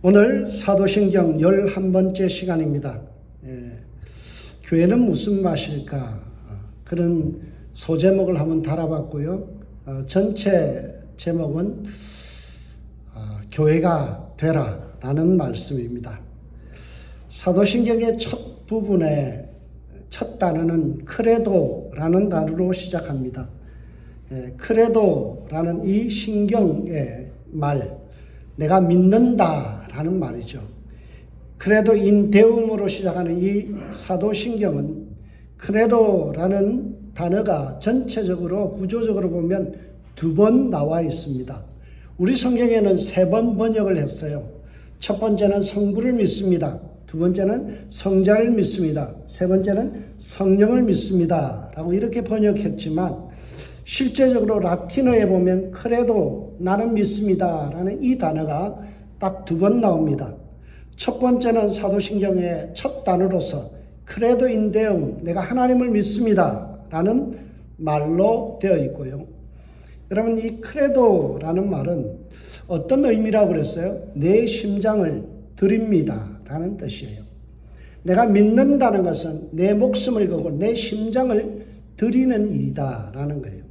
오늘 사도신경 11번째 시간입니다. 교회는 무슨 맛일까? 그런 소제목을 한번 달아봤고요. 전체 제목은 교회가 되라 라는 말씀입니다. 사도신경의 첫 부분의 첫 단어는 크레도라는 단어로 시작합니다. 크레도라는 이 신경의 말, 내가 믿는다라는 말이죠. 크레도 인 데움으로 시작하는 이 사도신경은 크레도라는 단어가 전체적으로 구조적으로 보면 2번 나와 있습니다. 우리 성경에는 3번 번역을 했어요. 첫 번째는 성부를 믿습니다. 두 번째는 성자를 믿습니다. 세 번째는 성령을 믿습니다. 라고 이렇게 번역했지만 실제적으로 라틴어에 보면 크레도, 나는 믿습니다 라는 이 단어가 딱 2번 나옵니다. 첫 번째는 사도신경의 첫 단어로서 크레도 인 데움, 내가 하나님을 믿습니다 라는 말로 되어 있고요. 여러분, 이 크레도라는 말은 어떤 의미라고 그랬어요? 내 심장을 드립니다 라는 뜻이에요. 내가 믿는다는 것은 내 목숨을 걸고 내 심장을 드리는 일이다 라는 거예요.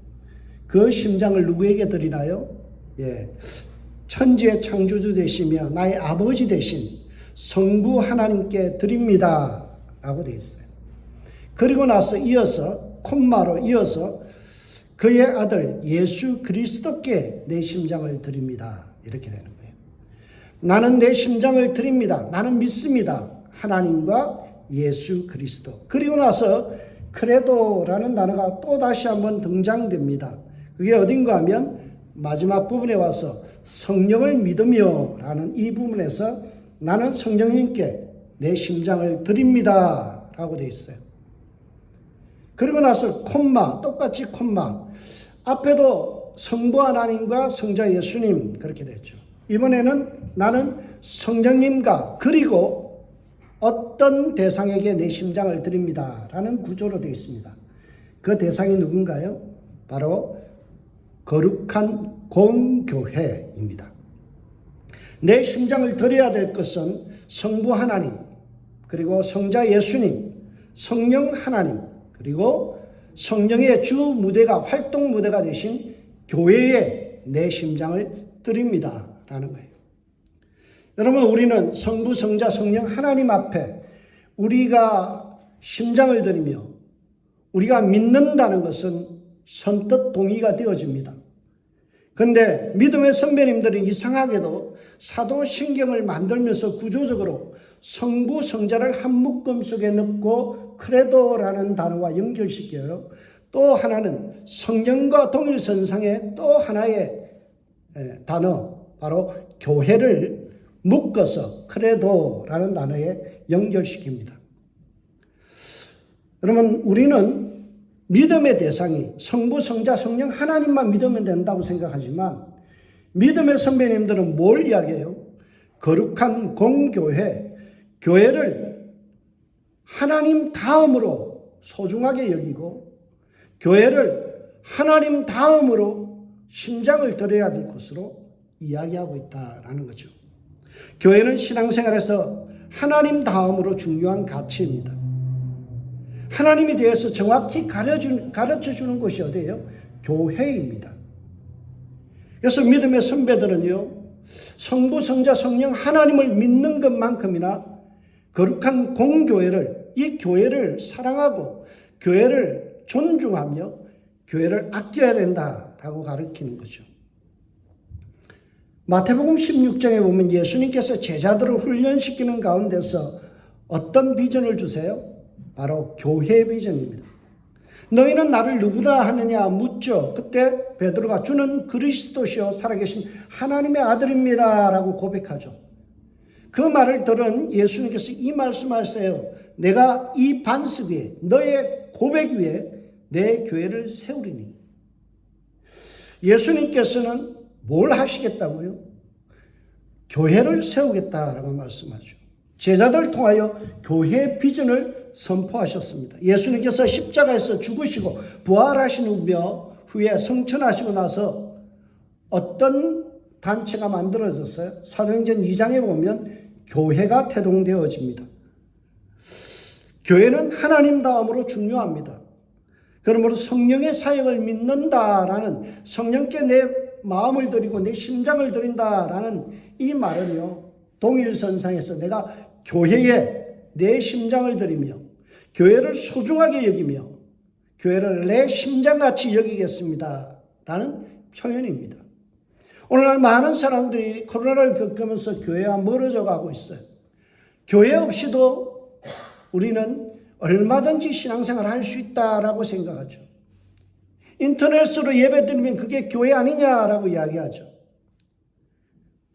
그 심장을 누구에게 드리나요? 천지의 창조주 되시며 나의 아버지 되신 성부 하나님께 드립니다 라고 되어 있어요. 그리고 나서 이어서 콤마로 이어서 그의 아들 예수 그리스도께 내 심장을 드립니다 이렇게 되는 거예요. 나는 내 심장을 드립니다. 나는 믿습니다. 하나님과 예수 그리스도. 그리고 나서 크레도라는 단어가 또 다시 한번 등장됩니다. 그게 어딘가 하면 마지막 부분에 와서 성령을 믿으며 라는 이 부분에서 나는 성령님께 내 심장을 드립니다 라고 되어 있어요. 그리고 나서 콤마, 똑같이 콤마. 앞에도 성부 하나님과 성자 예수님 그렇게 됐죠. 이번에는 나는 성령님과 그리고 어떤 대상에게 내 심장을 드립니다 라는 구조로 되어 있습니다. 그 대상이 누군가요? 바로 거룩한 공교회입니다. 내 심장을 드려야 될 것은 성부 하나님, 그리고 성자 예수님, 성령 하나님, 그리고 성령의 주 무대가 활동 무대가 되신 교회에 내 심장을 드립니다 라는 거예요. 여러분, 우리는 성부, 성자, 성령 하나님 앞에 우리가 심장을 드리며 우리가 믿는다는 것은 선뜻 동의가 되어집니다. 그런데 믿음의 선배님들이 이상하게도 사도신경을 만들면서 구조적으로 성부, 성자를 한 묶음 속에 넣고 크레도라는 단어와 연결시켜요. 또 하나는 성령과 동일선상의 또 하나의 단어, 바로 교회를 묶어서 크레도라는 단어에 연결시킵니다. 여러분, 우리는 믿음의 대상이 성부, 성자, 성령 하나님만 믿으면 된다고 생각하지만 믿음의 선배님들은 뭘 이야기해요? 거룩한 공교회, 교회를 하나님 다음으로 소중하게 여기고 교회를 하나님 다음으로 심장을 드려야 될 것으로 이야기하고 있다라는 거죠. 교회는 신앙생활에서 하나님 다음으로 중요한 가치입니다. 하나님에 대해서 정확히 가르쳐주는 곳이 어디예요? 교회입니다. 그래서 믿음의 선배들은요, 성부, 성자, 성령 하나님을 믿는 것만큼이나 거룩한 공교회를, 이 교회를 사랑하고 교회를 존중하며 교회를 아껴야 된다라고 가르치는 거죠. 마태복음 16장에 보면 예수님께서 제자들을 훈련시키는 가운데서 어떤 비전을 주세요? 바로 교회 비전입니다. 너희는 나를 누구라 하느냐 묻죠. 그때 베드로가 주는 그리스도시요 살아계신 하나님의 아들입니다 라고 고백하죠. 그 말을 들은 예수님께서 이 말씀하세요. 내가 이 반석 위에, 너의 고백 위에 내 교회를 세우리니. 예수님께서는 뭘 하시겠다고요? 교회를 세우겠다라고 말씀하죠. 제자들을 통하여 교회의 비전을 선포하셨습니다. 예수님께서 십자가에서 죽으시고 부활하신 후에 성천하시고 나서 어떤 단체가 만들어졌어요. 사도행전 2장에 보면 교회가 태동되어집니다. 교회는 하나님 다음으로 중요합니다. 그러므로 성령의 사역을 믿는다라는, 성령께 내 마음을 드리고 내 심장을 드린다라는 이 말은요, 동일선상에서 내가 교회에 내 심장을 드리며 교회를 소중하게 여기며 교회를 내 심장같이 여기겠습니다 라는 표현입니다. 오늘날 많은 사람들이 코로나를 겪으면서 교회와 멀어져 가고 있어요. 교회 없이도 우리는 얼마든지 신앙생활을 할 수 있다라고 생각하죠. 인터넷으로 예배드리면 그게 교회 아니냐라고 이야기하죠.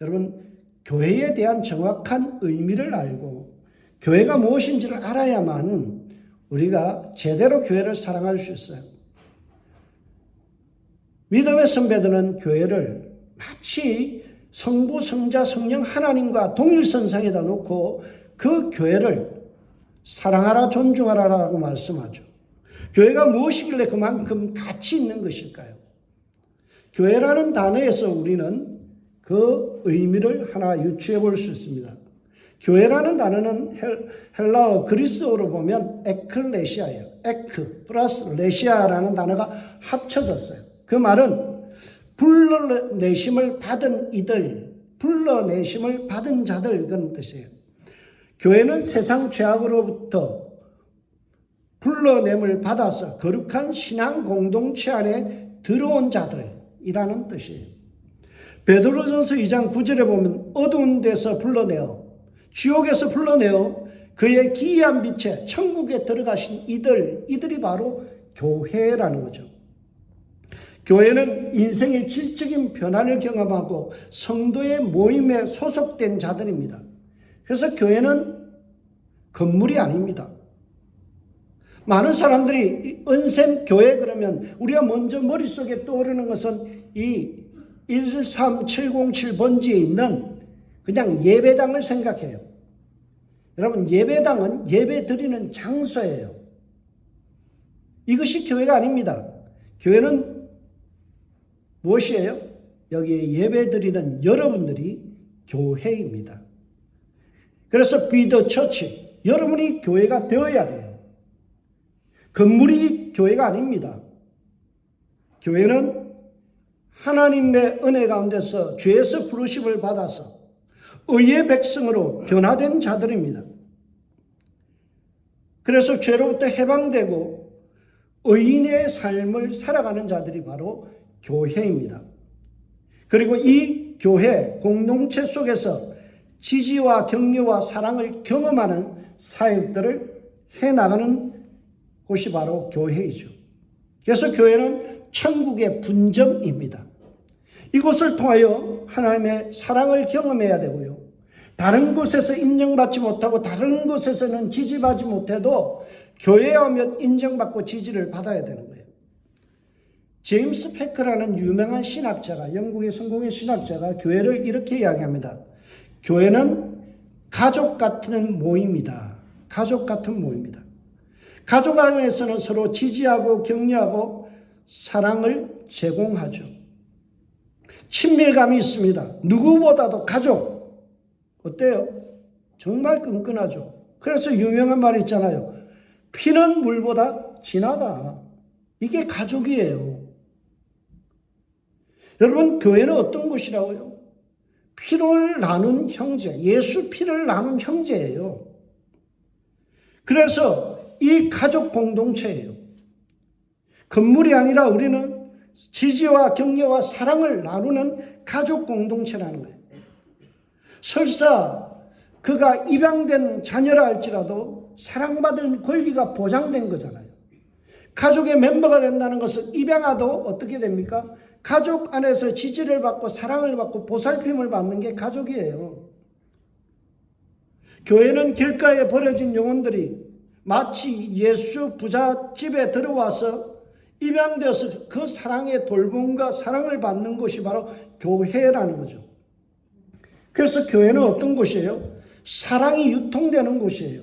여러분, 교회에 대한 정확한 의미를 알고 교회가 무엇인지를 알아야만 우리가 제대로 교회를 사랑할 수 있어요. 믿음의 선배들은 교회를 마치 성부, 성자, 성령 하나님과 동일선상에다 놓고 그 교회를 사랑하라, 존중하라라고 말씀하죠. 교회가 무엇이길래 그만큼 가치 있는 것일까요? 교회라는 단어에서 우리는 그 의미를 하나 유추해 볼 수 있습니다. 교회라는 단어는 헬라어 그리스어로 보면 에클레시아예요. 에크 플러스 레시아라는 단어가 합쳐졌어요. 그 말은 불러내심을 받은 이들, 불러내심을 받은 자들, 그런 뜻이에요. 교회는 세상 죄악으로부터 불러냄을 받아서 거룩한 신앙 공동체 안에 들어온 자들이라는 뜻이에요. 베드로전서 2장 9절에 보면 어두운 데서 불러내어, 지옥에서 불러내어 그의 기이한 빛에 천국에 들어가신 이들이 바로 교회라는 거죠. 교회는 인생의 질적인 변화를 경험하고 성도의 모임에 소속된 자들입니다. 그래서 교회는 건물이 아닙니다. 많은 사람들이 은샘 교회 그러면 우리가 먼저 머릿속에 떠오르는 것은 이 13707 번지에 있는 그냥 예배당을 생각해요. 여러분, 예배당은 예배 드리는 장소예요. 이것이 교회가 아닙니다. 교회는 무엇이에요? 여기에 예배 드리는 여러분들이 교회입니다. 그래서 be the church, 여러분이 교회가 되어야 돼요. 건물이 교회가 아닙니다. 교회는 하나님의 은혜 가운데서 죄에서 부르심을 받아서 의의 백성으로 변화된 자들입니다. 그래서 죄로부터 해방되고 의인의 삶을 살아가는 자들이 바로 교회입니다. 그리고 이 교회 공동체 속에서 지지와 격려와 사랑을 경험하는 사역들을 해나가는 곳이 바로 교회이죠. 그래서 교회는 천국의 분점입니다. 이곳을 통하여 하나님의 사랑을 경험해야 되고요. 다른 곳에서 인정받지 못하고 다른 곳에서는 지지받지 못해도 교회에 오면 인정받고 지지를 받아야 되는 거예요. 제임스 패커라는 유명한 신학자가, 영국의 성공의 신학자가 교회를 이렇게 이야기합니다. 교회는 가족 같은 모임이다. 가족 같은 모임이다. 가족 안에서는 서로 지지하고 격려하고 사랑을 제공하죠. 친밀감이 있습니다. 누구보다도 가족. 어때요? 정말 끈끈하죠. 그래서 유명한 말 있잖아요. 피는 물보다 진하다. 이게 가족이에요. 여러분, 교회는 어떤 곳이라고요? 피를 나눈 형제, 예수 피를 나눈 형제예요. 그래서 이 가족 공동체예요. 건물이 아니라 우리는 지지와 격려와 사랑을 나누는 가족 공동체라는 거예요. 설사 그가 입양된 자녀라 할지라도 사랑받을 권리가 보장된 거잖아요. 가족의 멤버가 된다는 것은 입양아도 어떻게 됩니까? 가족 안에서 지지를 받고 사랑을 받고 보살핌을 받는 게 가족이에요. 교회는 길가에 버려진 영혼들이 마치 예수 부잣집에 들어와서 입양되어서 그 사랑의 돌봄과 사랑을 받는 곳이 바로 교회라는 거죠. 그래서 교회는 어떤 곳이에요? 사랑이 유통되는 곳이에요.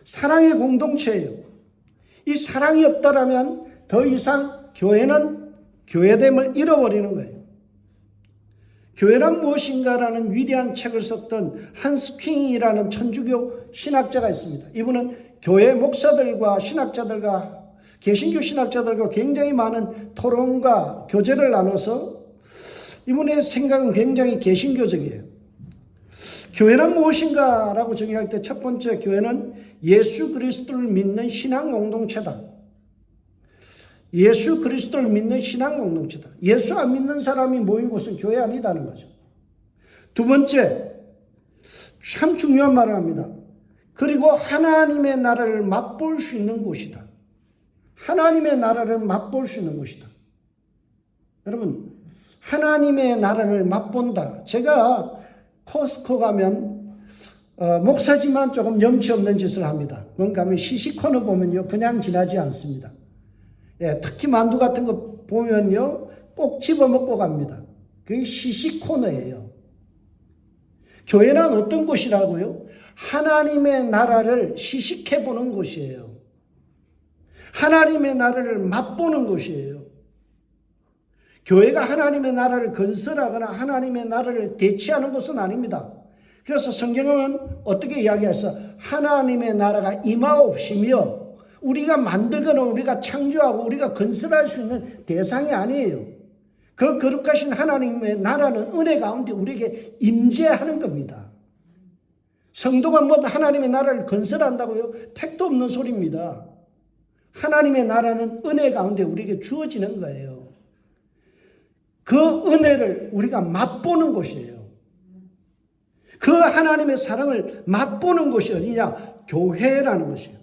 사랑의 공동체예요. 이 사랑이 없다라면 더 이상 교회는 교회됨을 잃어버리는 거예요. 교회란 무엇인가라는 위대한 책을 썼던 한스 퀸이라는 천주교 신학자가 있습니다. 이분은 교회 목사들과 신학자들과 개신교 신학자들과 굉장히 많은 토론과 교제를 나눠서 이분의 생각은 굉장히 개신교적이에요. 교회란 무엇인가라고 정의할 때 첫 번째, 교회는 예수 그리스도를 믿는 신앙 공동체다. 예수 그리스도를 믿는 신앙 공동체다. 예수 안 믿는 사람이 모인 곳은 교회 아니다는 거죠. 두 번째, 참 중요한 말을 합니다. 그리고 하나님의 나라를 맛볼 수 있는 곳이다. 하나님의 나라를 맛볼 수 있는 곳이다. 여러분, 하나님의 나라를 맛본다. 제가 코스코 가면 목사지만 조금 염치 없는 짓을 합니다. 뭔가 하면 시식코너 보면요, 그냥 지나지 않습니다. 예, 특히 만두 같은 거 보면요, 꼭 집어먹고 갑니다. 그게 시식코너예요. 교회는 어떤 곳이라고요? 하나님의 나라를 시식해보는 곳이에요. 하나님의 나라를 맛보는 곳이에요. 교회가 하나님의 나라를 건설하거나 하나님의 나라를 대치하는 곳은 아닙니다. 그래서 성경은 어떻게 이야기해서 하나님의 나라가 임하옵시며 우리가 만들거나 우리가 창조하고 우리가 건설할 수 있는 대상이 아니에요. 그 거룩하신 하나님의 나라는 은혜 가운데 우리에게 임재하는 겁니다. 성도가 뭐 하나님의 나라를 건설한다고요? 택도 없는 소리입니다. 하나님의 나라는 은혜 가운데 우리에게 주어지는 거예요. 그 은혜를 우리가 맛보는 곳이에요. 그 하나님의 사랑을 맛보는 곳이 어디냐? 교회라는 것이에요.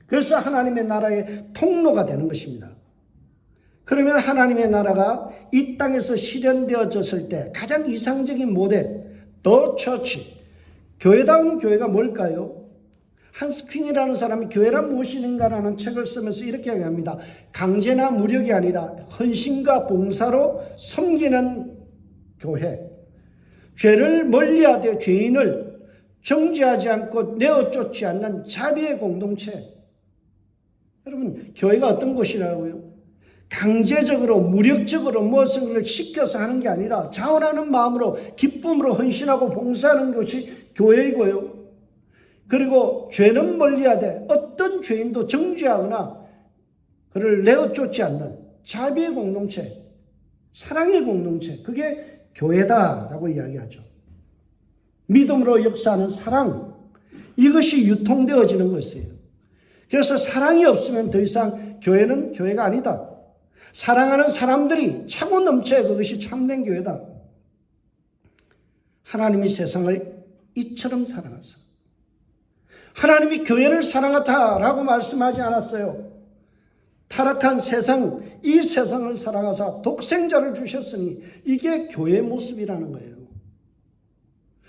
그래서 하나님의 나라의 통로가 되는 것입니다. 그러면 하나님의 나라가 이 땅에서 실현되어졌을 때 가장 이상적인 모델, 더 처치, 교회다운 교회가 뭘까요? 한스 퀸이라는 사람이 교회란 무엇인가라는 책을 쓰면서 이렇게 이야기합니다. 강제나 무력이 아니라 헌신과 봉사로 섬기는 교회. 죄를 멀리하되 죄인을 정죄하지 않고 내어쫓지 않는 자비의 공동체. 여러분, 교회가 어떤 곳이라고요? 강제적으로 무력적으로 무엇을 시켜서 하는 게 아니라 자원하는 마음으로 기쁨으로 헌신하고 봉사하는 것이 교회이고요. 그리고 죄는 멀리하되 어떤 죄인도 정죄하거나 그를 내어쫓지 않는 자비의 공동체, 사랑의 공동체, 그게 교회다라고 이야기하죠. 믿음으로 역사하는 사랑, 이것이 유통되어지는 것이에요. 그래서 사랑이 없으면 더 이상 교회는 교회가 아니다. 사랑하는 사람들이 차고 넘쳐야 그것이 참된 교회다. 하나님이 세상을 이처럼 사랑하사. 하나님이 교회를 사랑하다라고 말씀하지 않았어요. 타락한 세상, 이 세상을 사랑하사 독생자를 주셨으니 이게 교회의 모습이라는 거예요.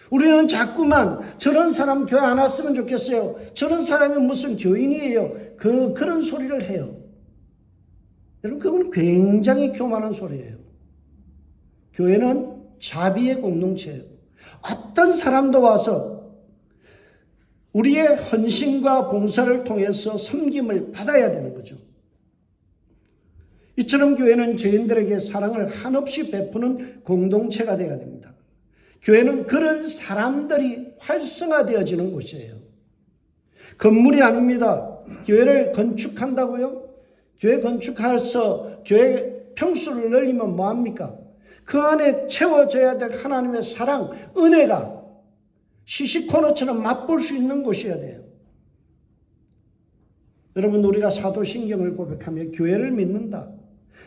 우리는 자꾸만 저런 사람 교회 안 왔으면 좋겠어요. 저런 사람이 무슨 교인이에요. 그런 소리를 해요. 여러분, 그건 굉장히 교만한 소리예요. 교회는 자비의 공동체예요. 어떤 사람도 와서 우리의 헌신과 봉사를 통해서 섬김을 받아야 되는 거죠. 이처럼 교회는 죄인들에게 사랑을 한없이 베푸는 공동체가 되어야 됩니다. 교회는 그런 사람들이 활성화되어지는 곳이에요. 건물이 아닙니다. 교회를 건축한다고요? 교회 건축해서 교회 평수를 늘리면 뭐합니까? 그 안에 채워져야 될 하나님의 사랑, 은혜가 시시코너처럼 맛볼 수 있는 곳이어야 돼요. 여러분, 우리가 사도신경을 고백하며 교회를 믿는다.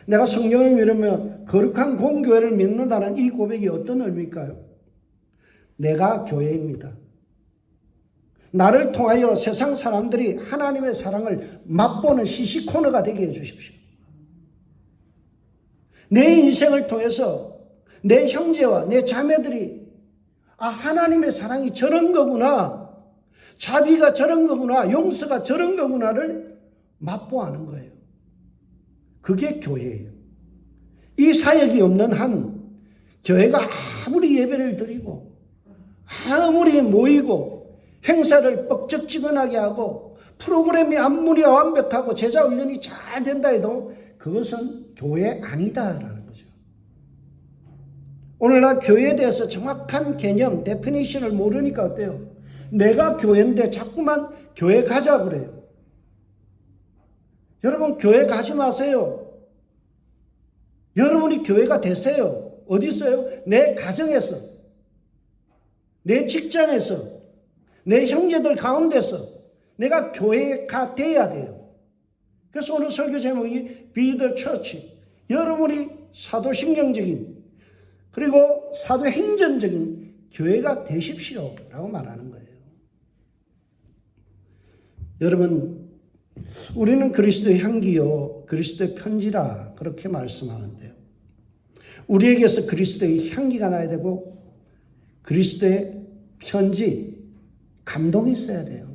내가 성경을 믿으면 거룩한 공교회를 믿는다는 이 고백이 어떤 의미일까요? 내가 교회입니다. 나를 통하여 세상 사람들이 하나님의 사랑을 맛보는 시시코너가 되게 해주십시오. 내 인생을 통해서 내 형제와 내 자매들이 하나님의 사랑이 저런 거구나, 자비가 저런 거구나, 용서가 저런 거구나를 맛보아하는 거예요. 그게 교회예요. 이 사역이 없는 한 교회가 아무리 예배를 드리고 아무리 모이고 행사를 뻑적지근하게 하고 프로그램이 아무리 완벽하고 제자 훈련이 잘 된다 해도 그것은 교회 아니다라는 거죠. 오늘날 교회에 대해서 정확한 개념, 데피니션을 모르니까 어때요? 내가 교회인데 자꾸만 교회 가자 그래요. 여러분 교회 가지 마세요. 여러분이 교회가 되세요. 어디 있어요? 내 가정에서, 내 직장에서, 내 형제들 가운데서 내가 교회가 돼야 돼요. 그래서 오늘 설교 제목이 Be the Church. 여러분이 사도신경적인 그리고 사도행전적인 교회가 되십시오 라고 말하는 거예요. 여러분, 우리는 그리스도의 향기요 그리스도의 편지라 그렇게 말씀하는데요. 우리에게서 그리스도의 향기가 나야 되고 그리스도의 편지, 감동이 있어야 돼요.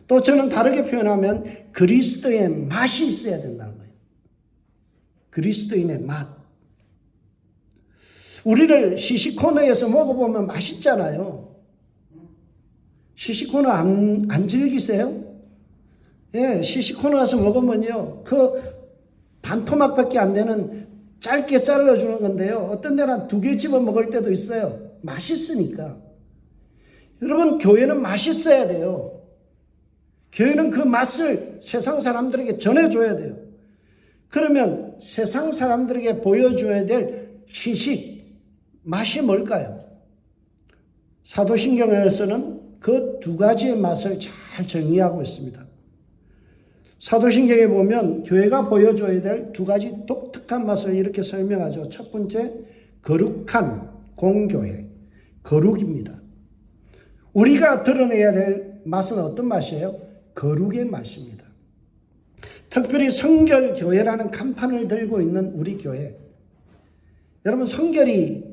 또 저는 다르게 표현하면 그리스도의 맛이 있어야 된다는 거예요. 그리스도인의 맛. 우리를 시시코너에서 먹어보면 맛있잖아요. 시시코너 안 즐기세요? 예, 시시코너 가서 먹으면요, 그 반토막밖에 안 되는 짧게 잘라주는 건데요. 어떤 데는 2개 집어 먹을 때도 있어요. 맛있으니까. 여러분, 교회는 맛있어야 돼요. 교회는 그 맛을 세상 사람들에게 전해줘야 돼요. 그러면 세상 사람들에게 보여줘야 될 시식, 맛이 뭘까요? 사도신경에서는 그 2가지의 맛을 잘 정의하고 있습니다. 사도신경에 보면 교회가 보여줘야 될 2가지 독특한 맛을 이렇게 설명하죠. 첫 번째, 거룩한 공교회, 거룩입니다. 우리가 드러내야 될 맛은 어떤 맛이에요? 거룩의 맛입니다. 특별히 성결교회라는 간판을 들고 있는 우리 교회. 여러분, 성결이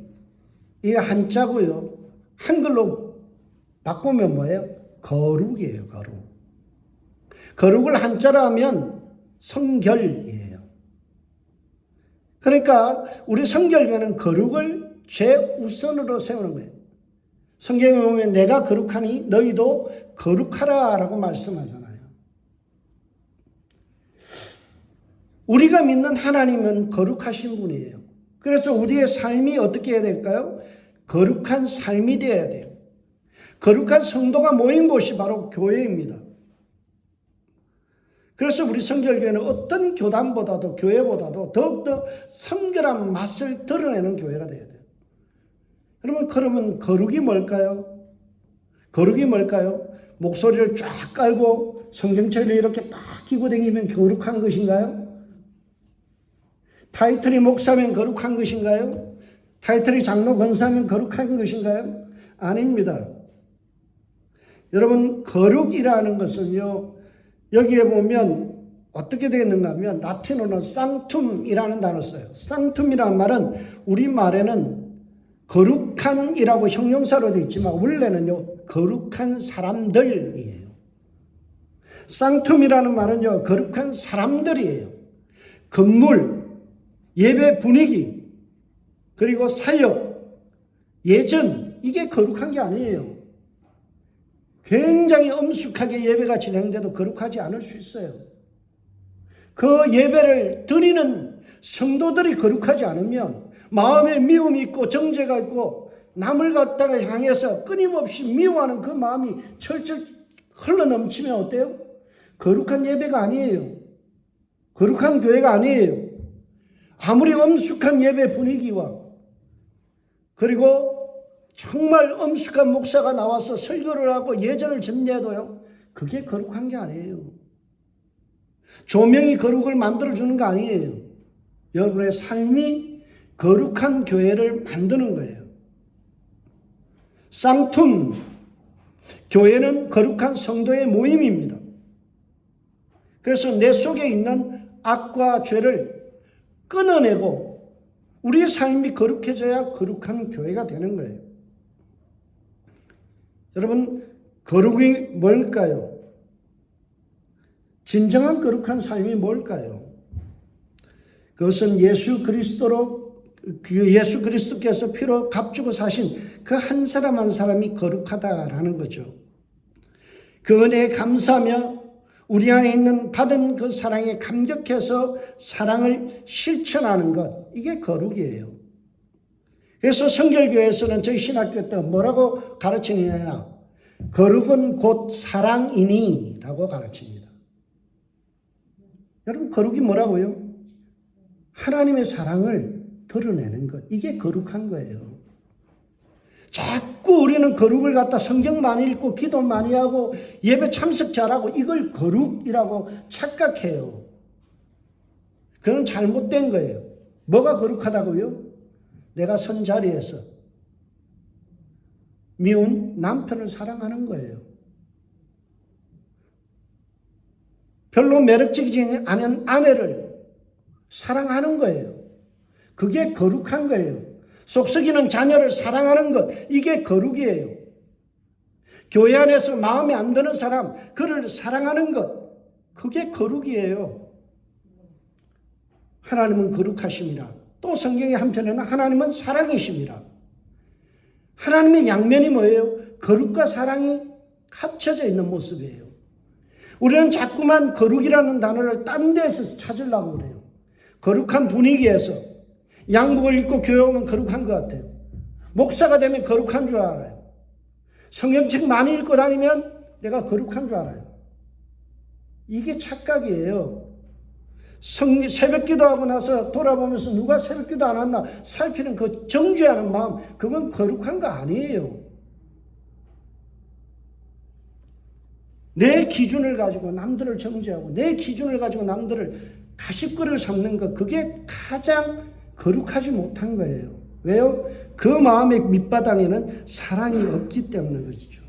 이 한자고요. 한글로 바꾸면 뭐예요? 거룩이에요, 거룩. 거룩을 한자로 하면 성결이에요. 그러니까 우리 성결교회는 거룩을 최우선으로 세우는 거예요. 성경에 보면 내가 거룩하니 너희도 거룩하라 라고 말씀하잖아요. 우리가 믿는 하나님은 거룩하신 분이에요. 그래서 우리의 삶이 어떻게 해야 될까요? 거룩한 삶이 되어야 돼요. 거룩한 성도가 모인 곳이 바로 교회입니다. 그래서 우리 성결교회는 어떤 교단보다도 교회보다도 더욱더 성결한 맛을 드러내는 교회가 되어야 돼요. 여러분, 그러면 거룩이 뭘까요? 거룩이 뭘까요? 목소리를 쫙 깔고 성경책을 이렇게 딱 끼고 다니면 거룩한 것인가요? 타이틀이 목사면 거룩한 것인가요? 타이틀이 장로 권사면 거룩한 것인가요? 아닙니다. 여러분, 거룩이라는 것은요, 여기에 보면 어떻게 되겠는가 하면 라틴어는 쌍툼이라는 단어를 써요. 쌍툼이라는 말은 우리말에는 거룩한이라고 형용사로 되어 있지만 원래는요, 거룩한 사람들이에요. 쌍툼이라는 말은요, 거룩한 사람들이에요. 건물, 예배 분위기, 그리고 사역, 예전, 이게 거룩한 게 아니에요. 굉장히 엄숙하게 예배가 진행돼도 거룩하지 않을 수 있어요. 그 예배를 드리는 성도들이 거룩하지 않으면 마음에 미움이 있고 정죄가 있고 남을 갖다가 향해서 끊임없이 미워하는 그 마음이 철철 흘러넘치면 어때요? 거룩한 예배가 아니에요. 거룩한 교회가 아니에요. 아무리 엄숙한 예배 분위기와 그리고 정말 엄숙한 목사가 나와서 설교를 하고 예전을 전개해도요, 그게 거룩한 게 아니에요. 조명이 거룩을 만들어주는 거 아니에요. 여러분의 삶이 거룩한 교회를 만드는 거예요. 쌍툼, 교회는 거룩한 성도의 모임입니다. 그래서 내 속에 있는 악과 죄를 끊어내고 우리의 삶이 거룩해져야 거룩한 교회가 되는 거예요. 여러분, 거룩이 뭘까요? 진정한 거룩한 삶이 뭘까요? 그것은 예수 그리스도께서 피로 값주고 사신 그 한 사람 한 사람이 거룩하다라는 거죠. 그 은혜에 감사하며 우리 안에 있는 받은 그 사랑에 감격해서 사랑을 실천하는 것, 이게 거룩이에요. 그래서 성결교회에서는 저희 신학교 때 뭐라고 가르치느냐? 거룩은 곧 사랑이니 라고 가르칩니다. 여러분, 거룩이 뭐라고요? 하나님의 사랑을 드러내는 것. 이게 거룩한 거예요. 자꾸 우리는 거룩을 갖다 성경 많이 읽고 기도 많이 하고 예배 참석 잘하고 이걸 거룩이라고 착각해요. 그건 잘못된 거예요. 뭐가 거룩하다고요? 내가 선 자리에서 미운 남편을 사랑하는 거예요. 별로 매력적이지 않은 아내를 사랑하는 거예요. 그게 거룩한 거예요. 속썩이는 자녀를 사랑하는 것, 이게 거룩이에요. 교회 안에서 마음에 안 드는 사람, 그를 사랑하는 것, 그게 거룩이에요. 하나님은 거룩하심이라. 또 성경의 한편에는 하나님은 사랑이심이라. 하나님의 양면이 뭐예요? 거룩과 사랑이 합쳐져 있는 모습이에요. 우리는 자꾸만 거룩이라는 단어를 딴 데서 찾으려고 그래요. 거룩한 분위기에서 양복을 입고 교회 오면 거룩한 것 같아요. 목사가 되면 거룩한 줄 알아요. 성경책 많이 읽고 다니면 내가 거룩한 줄 알아요. 이게 착각이에요. 새벽 기도하고 나서 돌아보면서 누가 새벽 기도 안 왔나 살피는 그 정죄하는 마음, 그건 거룩한 거 아니에요. 내 기준을 가지고 남들을 정죄하고 내 기준을 가지고 남들을 가십거리를 삼는 것, 그게 가장 거룩하지 못한 거예요. 왜요? 그 마음의 밑바닥에는 사랑이 없기 때문에 그렇죠.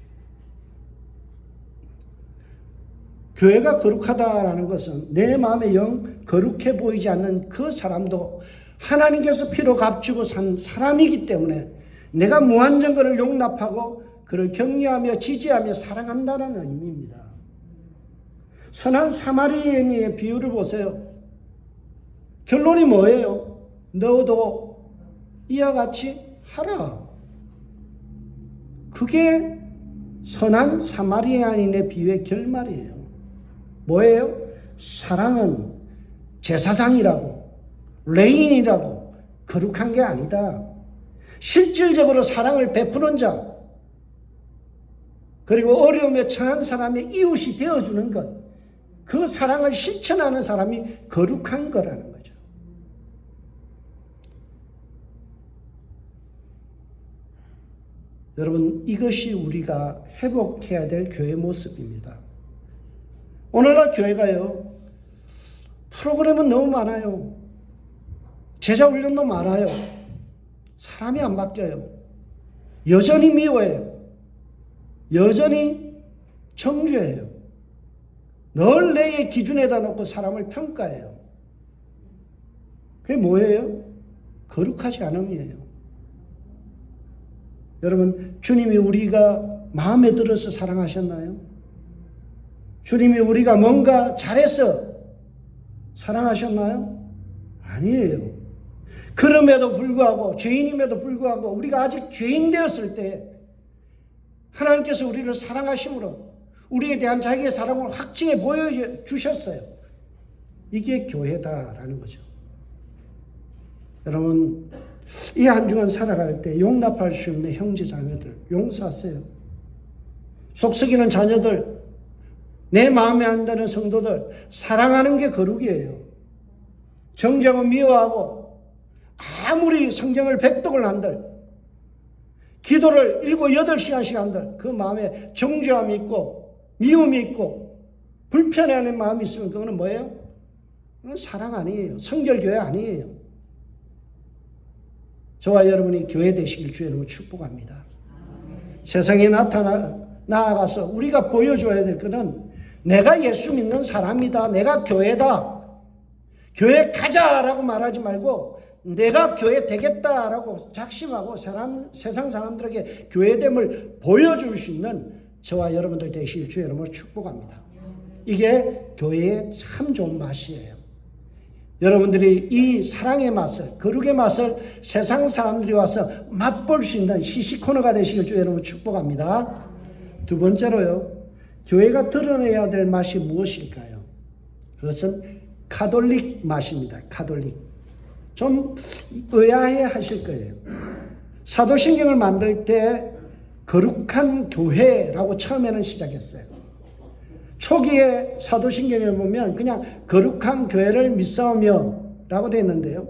교회가 거룩하다라는 것은 내 마음에 영 거룩해 보이지 않는 그 사람도 하나님께서 피로 값주고 산 사람이기 때문에 내가 무한정 그를 용납하고 그를 격려하며 지지하며 사랑한다는 의미입니다. 선한 사마리아인의 비유를 보세요. 결론이 뭐예요? 너도 이와 같이 하라. 그게 선한 사마리아인의 비유의 결말이에요. 뭐예요? 사랑은 제사장이라고 레인이라고 거룩한 게 아니다. 실질적으로 사랑을 베푸는 자, 그리고 어려움에 처한 사람의 이웃이 되어주는 것, 그 사랑을 실천하는 사람이 거룩한 거라는 거죠. 여러분, 이것이 우리가 회복해야 될 교회 모습입니다. 오늘날 교회가요, 프로그램은 너무 많아요. 제자 훈련도 많아요. 사람이 안 바뀌어요. 여전히 미워해요. 여전히 정죄해요. 늘 내의 기준에다 놓고 사람을 평가해요. 그게 뭐예요? 거룩하지 않음이에요. 여러분, 주님이 우리가 마음에 들어서 사랑하셨나요? 주님이 우리가 뭔가 잘해서 사랑하셨나요? 아니에요. 그럼에도 불구하고, 죄인임에도 불구하고 우리가 아직 죄인 되었을 때 하나님께서 우리를 사랑하심으로 우리에 대한 자기의 사랑을 확증해 보여주셨어요. 이게 교회다라는 거죠. 여러분, 이 한 주간 살아갈 때 용납할 수 없는 형제 자매들 용서하세요. 속썩이는 자녀들, 내 마음에 안 드는 성도들 사랑하는 게 거룩이에요. 정죄하고 미워하고 아무리 성경을 백독을 한들, 기도를 7, 8시간씩 한들 그 마음에 정죄함이 있고 미움이 있고 불편해하는 마음이 있으면 그거는 뭐예요? 그건 사랑 아니에요. 성결교회 아니에요. 저와 여러분이 교회 되시길 주의 이름으로 축복합니다. 세상에 나아가서 우리가 보여줘야 될 것은 내가 예수 믿는 사람이다. 내가 교회다. 교회 가자라고 말하지 말고 내가 교회 되겠다라고 작심하고 세상 사람들에게 교회됨을 보여줄 수 있는 저와 여러분들 되시길 주의 이름으로 축복합니다. 이게 교회의 참 좋은 맛이에요. 여러분들이 이 사랑의 맛을, 거룩의 맛을 세상 사람들이 와서 맛볼 수 있는 시식 코너가 되시길 주의 이름으로 축복합니다. 두 번째로요, 교회가 드러내야 될 맛이 무엇일까요? 그것은 카톨릭 맛입니다. 카톨릭. 좀 의아해 하실 거예요. 사도신경을 만들 때 거룩한 교회라고 처음에는 시작했어요. 초기에 사도신경을 보면 그냥 거룩한 교회를 믿사오며 라고 되어 있는데요.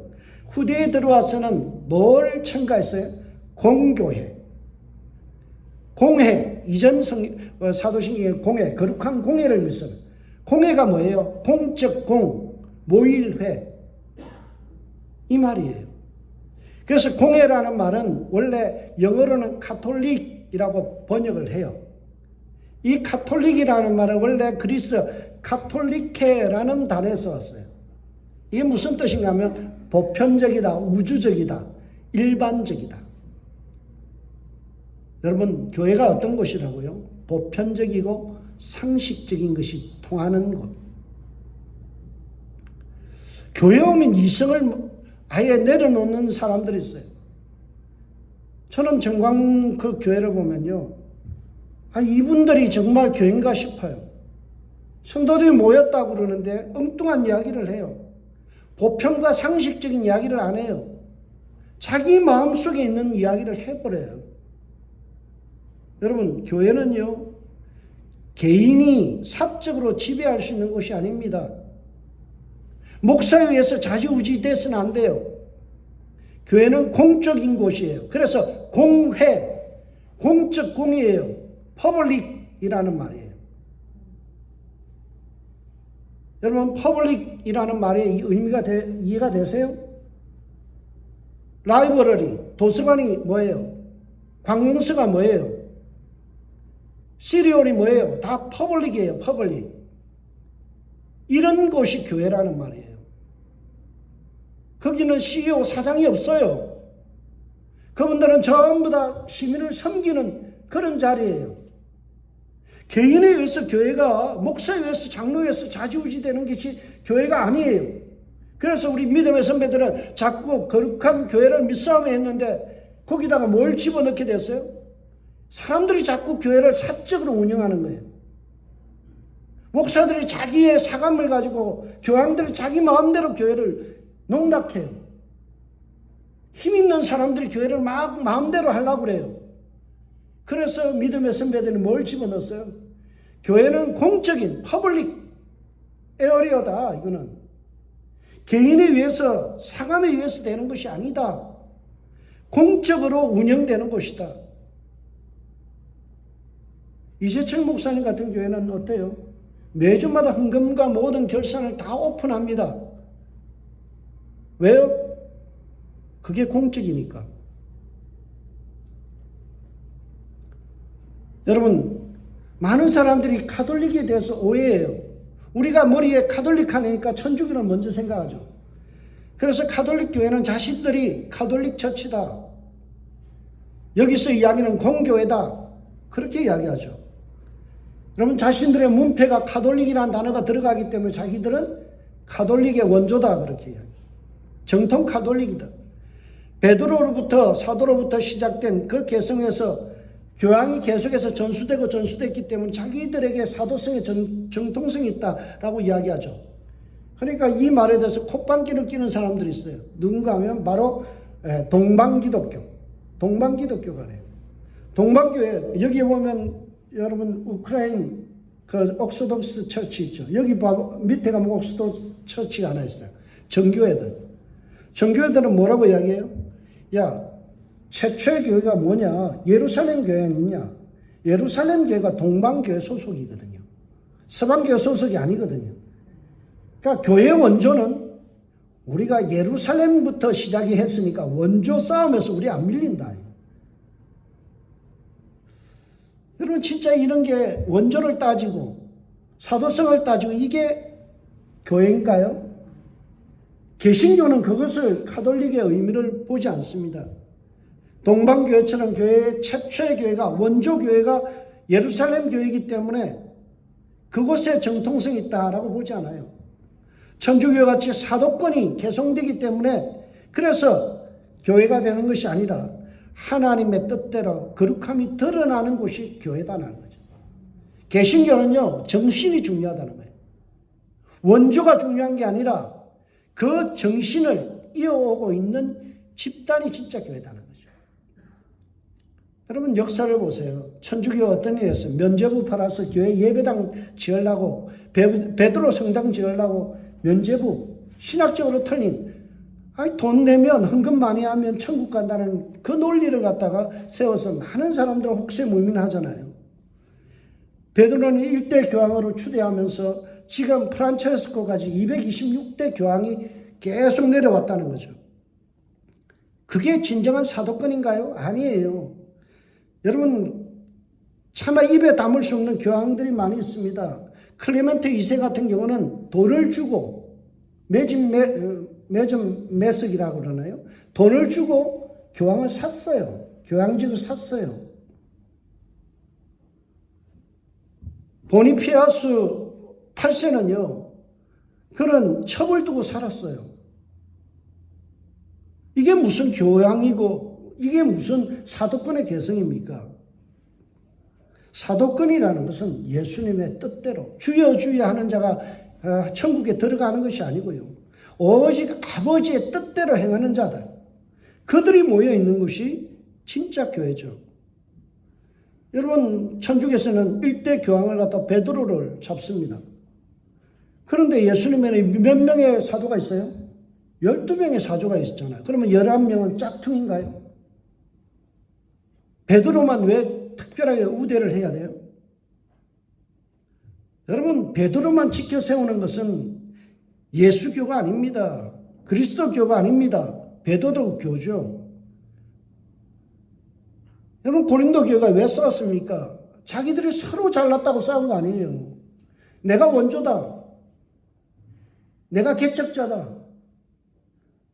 후대에 들어와서는 뭘 첨가했어요? 공교회. 공회. 이전 사도신경의 공회, 거룩한 공회를 믿사오며. 공회가 뭐예요? 공적 공, 모일회. 이 말이에요. 그래서 공회라는 말은 원래 영어로는 카톨릭이라고 번역을 해요. 이 카톨릭이라는 말은 원래 그리스 카톨리케라는 단어에서 왔어요. 이게 무슨 뜻인가 하면 보편적이다, 우주적이다, 일반적이다. 여러분, 교회가 어떤 곳이라고요? 보편적이고 상식적인 것이 통하는 곳. 교회 오면 이성을 아예 내려놓는 사람들이 있어요. 저는 정광 그 교회를 보면요. 이분들이 정말 교회인가 싶어요. 성도들이 모였다고 그러는데 엉뚱한 이야기를 해요. 보편과 상식적인 이야기를 안 해요. 자기 마음속에 있는 이야기를 해버려요. 여러분, 교회는요, 개인이 사적으로 지배할 수 있는 곳이 아닙니다. 목사에 의해서 좌지우지 돼서는 안 돼요. 교회는 공적인 곳이에요. 그래서 공회, 공적 공이에요. 퍼블릭이라는 말이에요. 여러분, 퍼블릭이라는 말의 의미가 이해가 되세요? 라이브러리, 도서관이 뭐예요? 관공서가 뭐예요? 시리얼이 뭐예요? 다 퍼블릭이에요. 퍼블릭. 이런 곳이 교회라는 말이에요. 거기는 CEO, 사장이 없어요. 그분들은 전부 다 시민을 섬기는 그런 자리예요. 개인에 의해서 교회가, 목사에 의해서, 장로에 의해서 좌지우지 되는 것이 교회가 아니에요. 그래서 우리 믿음의 선배들은 자꾸 거룩한 교회를 믿사오며 했는데 거기다가 뭘 집어넣게 됐어요? 사람들이 자꾸 교회를 사적으로 운영하는 거예요. 목사들이 자기의 사감을 가지고 교황들이 자기 마음대로 교회를 농락해요. 힘 있는 사람들이 교회를 막 마음대로 하려고 그래요. 그래서 믿음의 선배들이 뭘 집어넣었어요? 교회는 공적인 퍼블릭 에어리어다. 이거는 개인에 의해서, 사감에 의해서 되는 것이 아니다. 공적으로 운영되는 것이다. 이재철 목사님 같은 교회는 어때요? 매주마다 헌금과 모든 결산을 다 오픈합니다. 왜요? 그게 공적이니까. 여러분, 많은 사람들이 카톨릭에 대해서 오해해요. 우리가 머리에 카톨릭 하니까 천주교를 먼저 생각하죠. 그래서 카톨릭 교회는 자신들이 카톨릭 처치다. 여기서 이야기는 공교회다. 그렇게 이야기하죠. 여러분, 자신들의 문패가 카톨릭이라는 단어가 들어가기 때문에 자기들은 카톨릭의 원조다. 그렇게 이야기해요. 정통 카톨릭이다. 베드로로부터, 사도로부터 시작된 그 개성에서 교황이 계속해서 전수됐기 때문에 자기들에게 사도성의 정통성이 있다라고 이야기하죠. 그러니까 이 말에 대해서 콧방귀를 끼는 사람들이 있어요. 누군가 하면 바로 동방기독교가 돼요. 동방교회, 여기 보면 여러분 우크라이나 그 옥소독스 처치 있죠. 여기 밑에 가면 옥소독스 처치가 하나 있어요. 정교회들은 뭐라고 이야기해요? 야, 최초의 교회가 뭐냐? 예루살렘 교회는요. 예루살렘 교회가 동방교회 소속이거든요. 서방교회 소속이 아니거든요. 그러니까 교회 원조는 우리가 예루살렘부터 시작이 했으니까 원조 싸움에서 우리 안 밀린다. 여러분, 진짜 이런 게 원조를 따지고 사도성을 따지고 이게 교회인가요? 개신교는 그것을 카톨릭의 의미를 보지 않습니다. 동방교회처럼 교회의 최초의 교회가, 원조교회가 예루살렘 교회이기 때문에 그곳에 정통성이 있다라고 보지 않아요. 천주교회 같이 사도권이 개성되기 때문에 그래서 교회가 되는 것이 아니라 하나님의 뜻대로 거룩함이 드러나는 곳이 교회다라는 거죠. 개신교는요, 정신이 중요하다는 거예요. 원조가 중요한 게 아니라 그 정신을 이어오고 있는 집단이 진짜 교회다는 거죠. 여러분 역사를 보세요. 천주교 어떤 일이 있어요? 면죄부 팔아서 교회 예배당 지으려고 베드로 성당 지으려고 면죄부 신학적으로 틀린 아니 돈 내면 헌금 많이 하면 천국 간다는 그 논리를 갖다가 세워서 많은 사람들은 혹세무민하잖아요. 베드로는 1대 교황으로 추대하면서 지금 프란체스코까지 226대 교황이 계속 내려왔다는 거죠. 그게 진정한 사도권인가요? 아니에요. 여러분 차마 입에 담을 수 없는 교황들이 많이 있습니다. 클레멘트 2세 같은 경우는 돈을 주고 매점 매석이라고 그러나요? 돈을 주고 교황을 샀어요. 교황직을 샀어요. 보니피아스 8세는요. 그런 첩을 두고 살았어요. 이게 무슨 교황이고 이게 무슨 사도권의 개성입니까? 사도권이라는 것은 예수님의 뜻대로 주여 주여 하는 자가 천국에 들어가는 것이 아니고요. 오직 아버지의 뜻대로 행하는 자들, 그들이 모여 있는 것이 진짜 교회죠. 여러분 천주교에서는 1대 교황을 갖다 베드로를 잡습니다. 그런데 예수님에는 몇 명의 사도가 있어요? 12명의 사도가 있었잖아요. 그러면 11명은 짝퉁인가요? 베드로만 왜 특별하게 우대를 해야 돼요? 여러분 베드로만 지켜 세우는 것은 예수교가 아닙니다. 그리스도교가 아닙니다. 베드로 교죠. 여러분 고린도 교회가 왜 싸웠습니까? 자기들이 서로 잘났다고 싸운 거 아니에요. 내가 원조다. 내가 개척자다.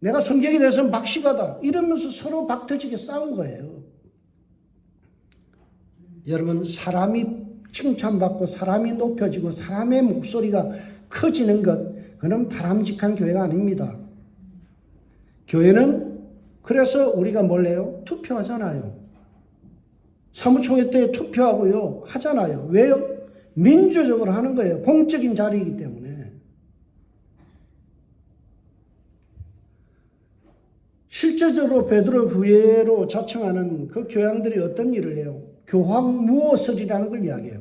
내가 성경에 대해서 막시가다. 이러면서 서로 박터지게 싸운 거예요. 여러분 사람이 칭찬받고 사람이 높여지고 사람의 목소리가 커지는 것, 그건 바람직한 교회가 아닙니다. 교회는 그래서 우리가 뭘 해요? 투표하잖아요. 사무총회 때 투표하고요. 하잖아요. 왜요? 민주적으로 하는 거예요. 공적인 자리이기 때문에. 실제적으로 베드로 후예로 자청하는 그 교황들이 어떤 일을 해요? 교황무호설이라는 걸 이야기해요.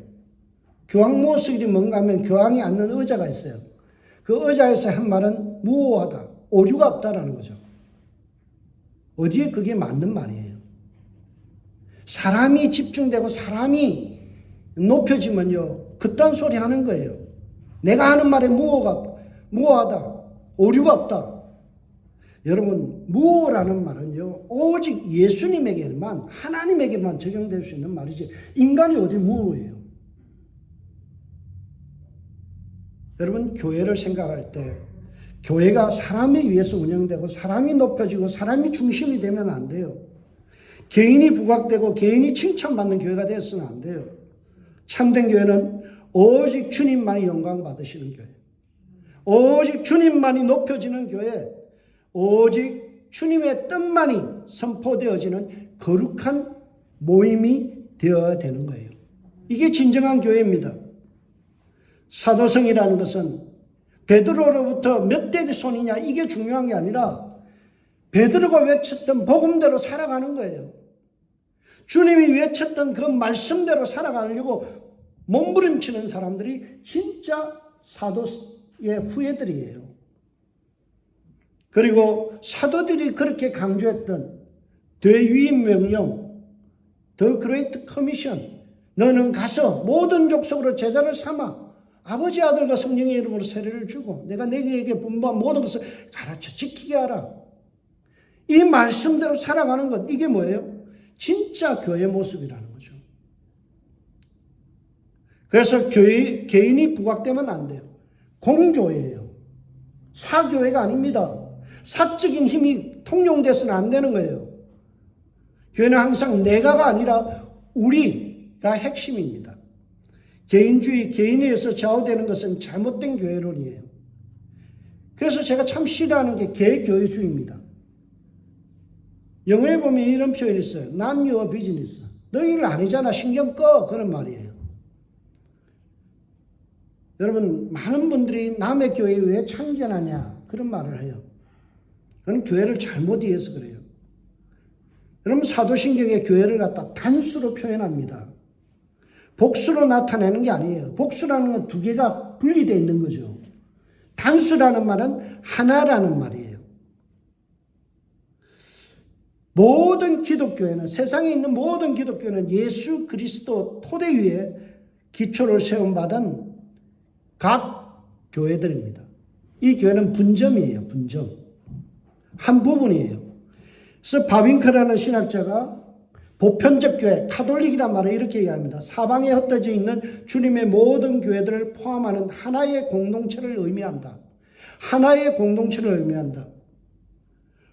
교황무호설이 뭔가 하면 교황이 앉는 의자가 있어요. 그 의자에서 한 말은 무호하다, 오류가 없다라는 거죠. 어디에 그게 맞는 말이에요. 사람이 집중되고 사람이 높여지면요, 그딴 소리 하는 거예요. 내가 하는 말에 무호하다, 오류가 없다. 여러분 무호라는 말은요 오직 예수님에게만, 하나님에게만 적용될 수 있는 말이지 인간이 어디 무호예요. 여러분 교회를 생각할 때 교회가 사람에 의해서 운영되고 사람이 높여지고 사람이 중심이 되면 안 돼요. 개인이 부각되고 개인이 칭찬받는 교회가 되어서는 안 돼요. 참된 교회는 오직 주님만이 영광 받으시는 교회, 오직 주님만이 높여지는 교회, 오직 주님의 뜻만이 선포되어지는 거룩한 모임이 되어야 되는 거예요. 이게 진정한 교회입니다. 사도성이라는 것은 베드로로부터 몇 대 손이냐 이게 중요한 게 아니라 베드로가 외쳤던 복음대로 살아가는 거예요. 주님이 외쳤던 그 말씀대로 살아가려고 몸부림치는 사람들이 진짜 사도의 후예들이에요. 그리고 사도들이 그렇게 강조했던 대위임 명령, The Great Commission, 너는 가서 모든 족속으로 제자를 삼아 아버지 아들과 성령의 이름으로 세례를 주고 내가 너희에게 분부한 모든 것을 가르쳐 지키게 하라. 이 말씀대로 살아가는 것, 이게 뭐예요? 진짜 교회 모습이라는 거죠. 그래서 개인이 부각되면 안 돼요. 공교회예요. 사교회가 아닙니다. 사적인 힘이 통용돼서는 안 되는 거예요. 교회는 항상 내가가 아니라 우리가 핵심입니다. 개인주의, 개인에 의해서 좌우되는 것은 잘못된 교회론이에요. 그래서 제가 참 싫어하는 게 개교회주의입니다. 영어에 보면 이런 표현이 있어요. Not your business. 너희 일 아니잖아. 신경 꺼. 그런 말이에요. 여러분, 많은 분들이 남의 교회에 왜 참견하냐 그런 말을 해요. 그건 교회를 잘못 이해해서 그래요. 여러분, 사도신경의 교회를 갖다 단수로 표현합니다. 복수로 나타내는 게 아니에요. 복수라는 건 두 개가 분리되어 있는 거죠. 단수라는 말은 하나라는 말이에요. 모든 기독교회는, 세상에 있는 모든 기독교는 예수 그리스도 토대 위에 기초를 세움받은 각 교회들입니다. 이 교회는 분점이에요. 분점. 한 부분이에요. 그래서 바빙크라는 신학자가 보편적 교회, 카톨릭이란 말을 이렇게 얘기합니다. 사방에 흩어져 있는 주님의 모든 교회들을 포함하는 하나의 공동체를 의미한다. 하나의 공동체를 의미한다.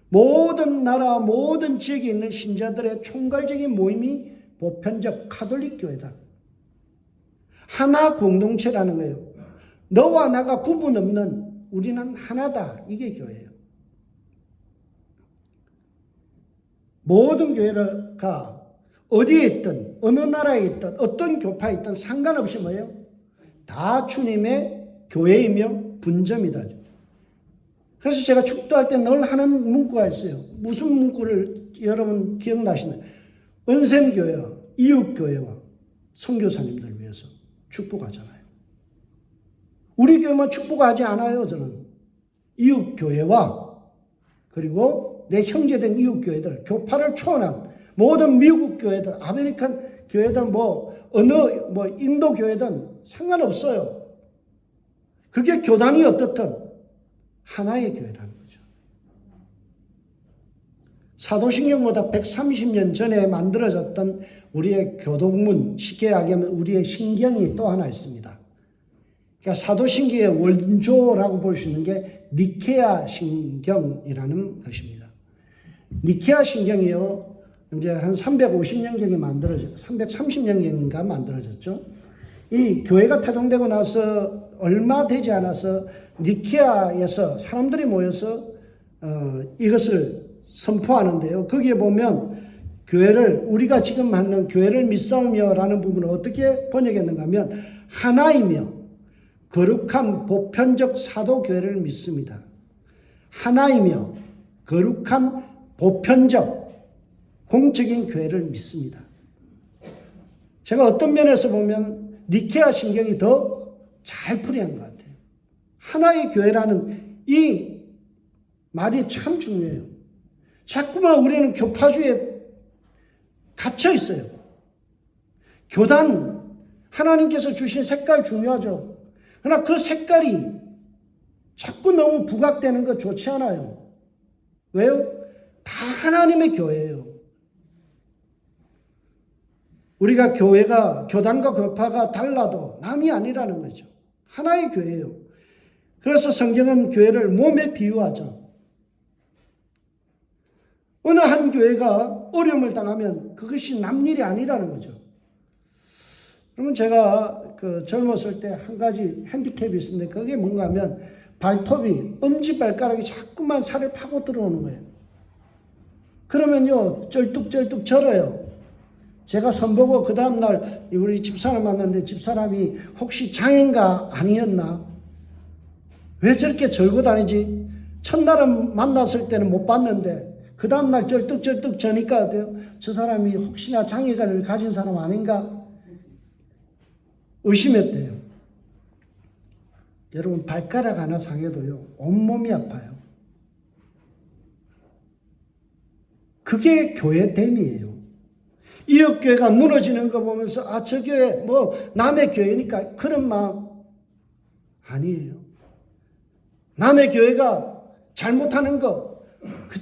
모든 나라, 모든 지역에 있는 신자들의 총괄적인 모임이 보편적 카톨릭 교회다. 하나 공동체라는 거예요. 너와 나가 구분 없는, 우리는 하나다. 이게 교회예요. 모든 교회가 어디에 있든, 어느 나라에 있든, 어떤 교파에 있든 상관없이 뭐예요? 다 주님의 교회이며 분점이다. 그래서 제가 축도할 때 늘 하는 문구가 있어요. 무슨 문구를 여러분 기억나시나요? 은샘교회와 이웃교회와 선교사님들을 위해서 축복하잖아요. 우리 교회만 축복하지 않아요. 저는 이웃교회와 그리고 내 형제된 이웃교회들, 교파를 초월한 모든 미국 교회든 아메리칸 교회든 어느 인도 교회든 상관없어요. 그게 교단이 어떻든 하나의 교회라는 거죠. 사도신경보다 130년 전에 만들어졌던 우리의 교독문, 쉽게 얘기하면 우리의 신경이 또 하나 있습니다. 그러니까 사도신경의 원조라고 볼 수 있는 게 니케아 신경이라는 것입니다. 니케아 신경이요, 이제 한 350년경에 만들어졌죠. 330년경인가 만들어졌죠. 이 교회가 태동되고 나서 얼마 되지 않아서 니케아에서 사람들이 모여서 이것을 선포하는데요. 거기에 보면 교회를, 우리가 지금 하는 교회를 믿사오며라는 부분을 어떻게 번역했는가 하면 하나이며 거룩한 보편적 사도교회를 믿습니다. 하나이며 거룩한 보편적 공적인 교회를 믿습니다. 제가 어떤 면에서 보면 니케아 신경이 더 잘 풀이한 것 같아요. 하나의 교회라는 이 말이 참 중요해요. 자꾸만 우리는 교파주의에 갇혀 있어요. 교단, 하나님께서 주신 색깔 중요하죠. 그러나 그 색깔이 자꾸 너무 부각되는 거 좋지 않아요. 왜요? 다 하나님의 교회예요. 우리가 교회가, 교단과 교파가 달라도 남이 아니라는 거죠. 하나의 교회예요. 그래서 성경은 교회를 몸에 비유하죠. 어느 한 교회가 어려움을 당하면 그것이 남 일이 아니라는 거죠. 그러면 제가 젊었을 때 한 가지 핸디캡이 있었는데 그게 뭔가 하면 발톱이, 엄지발가락이 자꾸만 살을 파고 들어오는 거예요. 그러면요, 쩔뚝쩔뚝 절어요. 제가 선보고 그 다음날 우리 집사람 만났는데 집사람이 혹시 장애인가 아니었나? 왜 저렇게 절고 다니지? 첫날은 만났을 때는 못 봤는데 그 다음날 쩔뚝쩔뚝 저니까 어때요? 저 사람이 혹시나 장애를 가진 사람 아닌가? 의심했대요. 여러분, 발가락 하나 상해도요, 온몸이 아파요. 그게 교회됨이에요. 이웃교회가 무너지는 거 보면서 저 교회 남의 교회니까 그런 마음 아니에요. 남의 교회가 잘못하는 거,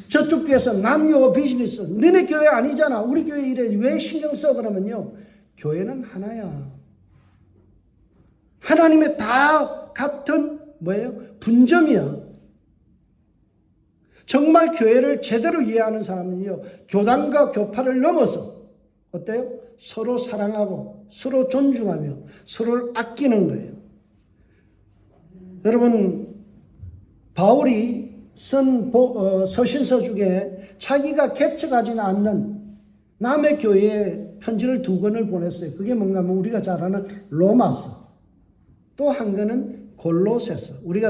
저쪽 교회에서 남요 비즈니스, 너네 교회 아니잖아, 우리 교회 이래, 왜 신경 써? 그러면요, 교회는 하나야. 하나님의 다 같은 분점이야. 정말 교회를 제대로 이해하는 사람은요, 교단과 교파를 넘어서 어때요? 서로 사랑하고 서로 존중하며 서로를 아끼는 거예요. 여러분, 바울이 쓴 서신서 중에 자기가 개척하지는 않는 남의 교회에 편지를 2권을 보냈어요. 그게 뭔가 하면 우리가 잘 아는 로마서, 또 한 권은 골로새서. 우리가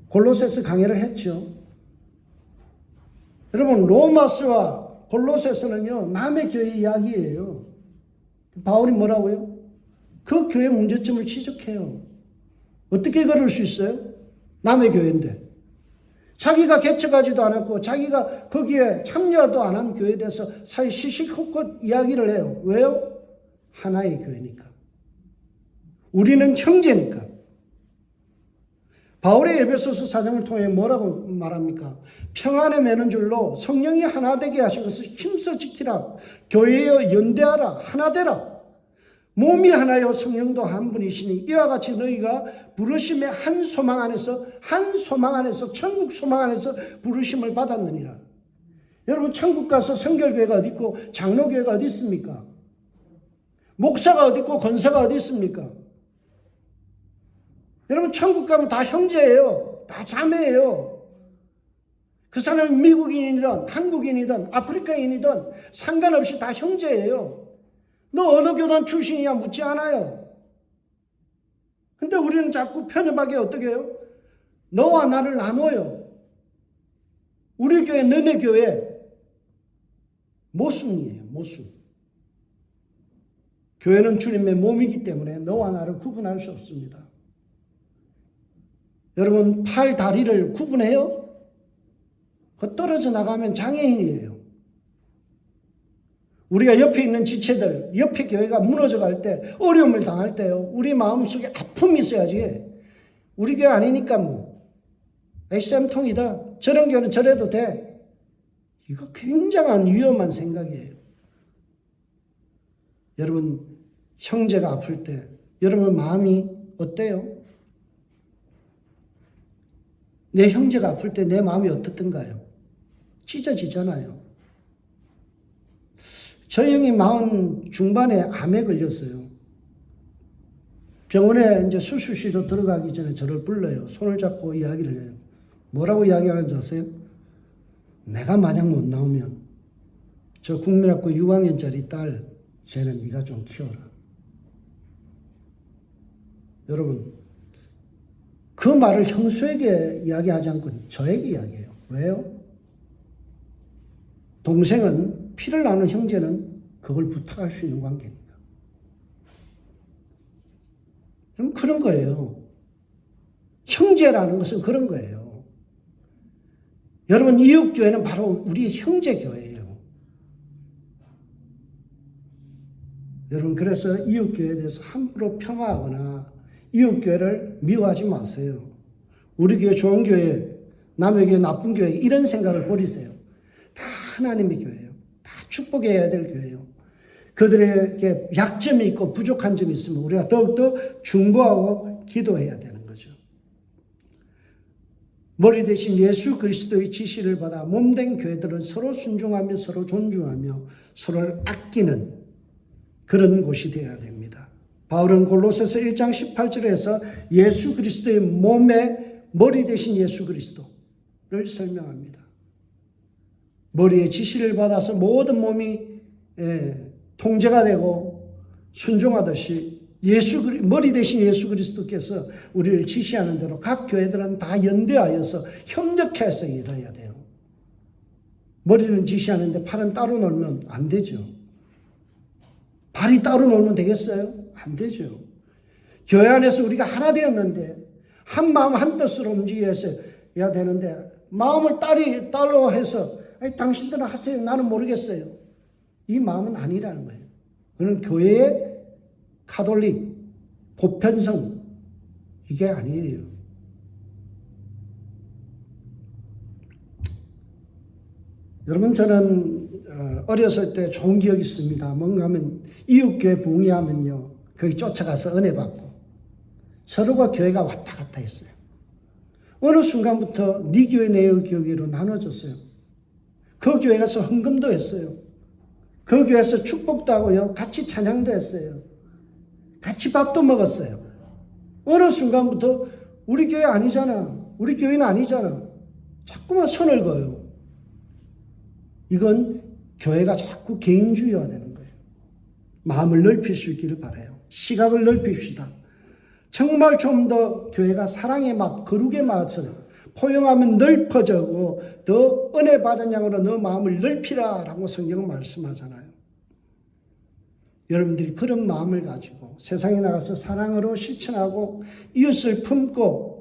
골로새서 강의를 했죠. 여러분 로마서와 골로새서는요 남의 교회 이야기예요. 바울이 뭐라고요? 그 교회 문제점을 지적해요. 어떻게 그럴 수 있어요? 남의 교회인데. 자기가 개척하지도 않았고 자기가 거기에 참여도 안 한 교회에 대해서 사회 시시콜콜 이야기를 해요. 왜요? 하나의 교회니까. 우리는 형제니까. 바울의 에베소서 4장을 통해 뭐라고 말합니까? 평안에 매는 줄로 성령이 하나 되게 하신 것을 힘써 지키라. 교회여 연대하라. 하나 되라. 몸이 하나요 성령도 한 분이시니 이와 같이 너희가 부르심의 한 소망 안에서 천국 소망 안에서 부르심을 받았느니라. 여러분 천국 가서 성결교회가 어디 있고 장로교회가 어디 있습니까? 목사가 어디 있고 권사가 어디 있습니까? 여러분 천국 가면 다 형제예요. 다 자매예요. 그 사람이 미국인이든 한국인이든 아프리카인이든 상관없이 다 형제예요. 너 어느 교단 출신이냐 묻지 않아요. 근데 우리는 자꾸 편협하게 어떻게 해요? 너와 나를 나눠요. 우리 교회 너네 교회 모순이에요. 모순. 교회는 주님의 몸이기 때문에 너와 나를 구분할 수 없습니다. 여러분 팔 다리를 구분해요? 그 떨어져 나가면 장애인이에요. 우리가 옆에 있는 지체들, 옆에 교회가 무너져 갈 때, 어려움을 당할 때요. 우리 마음속에 아픔이 있어야지. 우리 교회 아니니까 뭐. HM통이다. 저런 교회는 저래도 돼. 이거 굉장한 위험한 생각이에요. 여러분, 형제가 아플 때, 여러분 마음이 어때요? 내 형제가 아플 때 내 마음이 어떻던가요? 찢어지잖아요. 저희 형이 40 중반에 암에 걸렸어요. 병원에 이제 수술실로 들어가기 전에 저를 불러요. 손을 잡고 이야기를 해요. 뭐라고 이야기하는지 아세요? 내가 만약 못 나오면 저 국민학교 6학년짜리 딸 쟤는 네가 좀 키워라. 여러분 그 말을 형수에게 이야기하지 않고 저에게 이야기해요. 왜요? 동생은 피를 나눈 형제는 그걸 부탁할 수 있는 관계니까. 그럼 그런 거예요. 형제라는 것은 그런 거예요. 여러분 이웃교회는 바로 우리 형제교회예요. 여러분 그래서 이웃교회에 대해서 함부로 폄하하거나 이웃교회를 미워하지 마세요. 우리 교회 좋은 교회, 남의 교회 나쁜 교회 이런 생각을 버리세요. 다 하나님의 교회예요. 다 축복해야 될 교회예요. 그들에게 약점이 있고 부족한 점이 있으면 우리가 더욱더 중보하고 기도해야 되는 거죠. 머리 대신 예수 그리스도의 지시를 받아 몸된 교회들은 서로 순종하며 서로 존중하며 서로를 아끼는 그런 곳이 되어야 됩니다. 바울은 골로새서 1장 18절에서 예수 그리스도의 몸의 머리 대신 예수 그리스도를 설명합니다. 머리의 지시를 받아서 모든 몸이 통제가 되고 순종하듯이 머리 대신 예수 그리스도께서 우리를 지시하는 대로 각 교회들은 다 연대하여서 협력해서 일해야 돼요. 머리는 지시하는데 팔은 따로 놀면 안 되죠. 발이 따로 놀면 되겠어요? 안 되죠. 교회 안에서 우리가 하나 되었는데 한 마음 한 뜻으로 움직여야 되는데 마음을 따로 해서 당신들은 하세요. 나는 모르겠어요. 이 마음은 아니라는 거예요. 그는 교회의 카톨릭, 보편성 이게 아니에요. 여러분 저는 어렸을 때 좋은 기억이 있습니다. 뭔가 하면 이웃교회 부흥회하면요. 거기 쫓아가서 은혜 받고 서로가 교회가 왔다 갔다 했어요. 어느 순간부터 네 교회 내 교회로 나눠졌어요. 그 교회 가서 헌금도 했어요. 그 교회에서 축복도 하고요. 같이 찬양도 했어요. 같이 밥도 먹었어요. 어느 순간부터 우리 교회 아니잖아. 우리 교회는 아니잖아. 자꾸만 선을 그어요. 이건 교회가 자꾸 개인주의화되는 거예요. 마음을 넓힐 수 있기를 바라요. 시각을 넓힙시다. 정말 좀 더 교회가 사랑의 맛, 거룩의 맛을 포용하면 넓어지고 더 은혜 받은 양으로 너 마음을 넓히라라고 성경은 말씀하잖아요. 여러분들이 그런 마음을 가지고 세상에 나가서 사랑으로 실천하고 이웃을 품고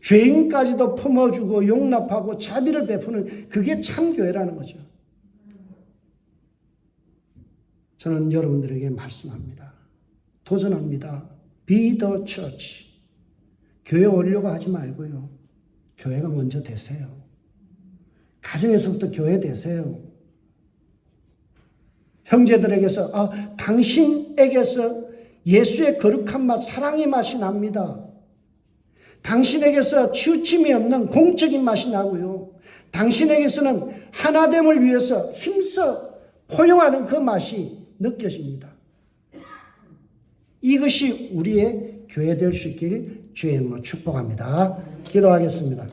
죄인까지도 품어주고 용납하고 자비를 베푸는 그게 참 교회라는 거죠. 저는 여러분들에게 말씀합니다. 도전합니다. Be the church. 교회 오려고 하지 말고요. 교회가 먼저 되세요. 가정에서부터 교회 되세요. 형제들에게서 당신에게서 예수의 거룩한 맛, 사랑의 맛이 납니다. 당신에게서 치우침이 없는 공적인 맛이 나고요. 당신에게서는 하나됨을 위해서 힘써 포용하는 그 맛이 느껴집니다. 이것이 우리의 교회 될 수 있길 주의 이름으로 축복합니다. 기도하겠습니다.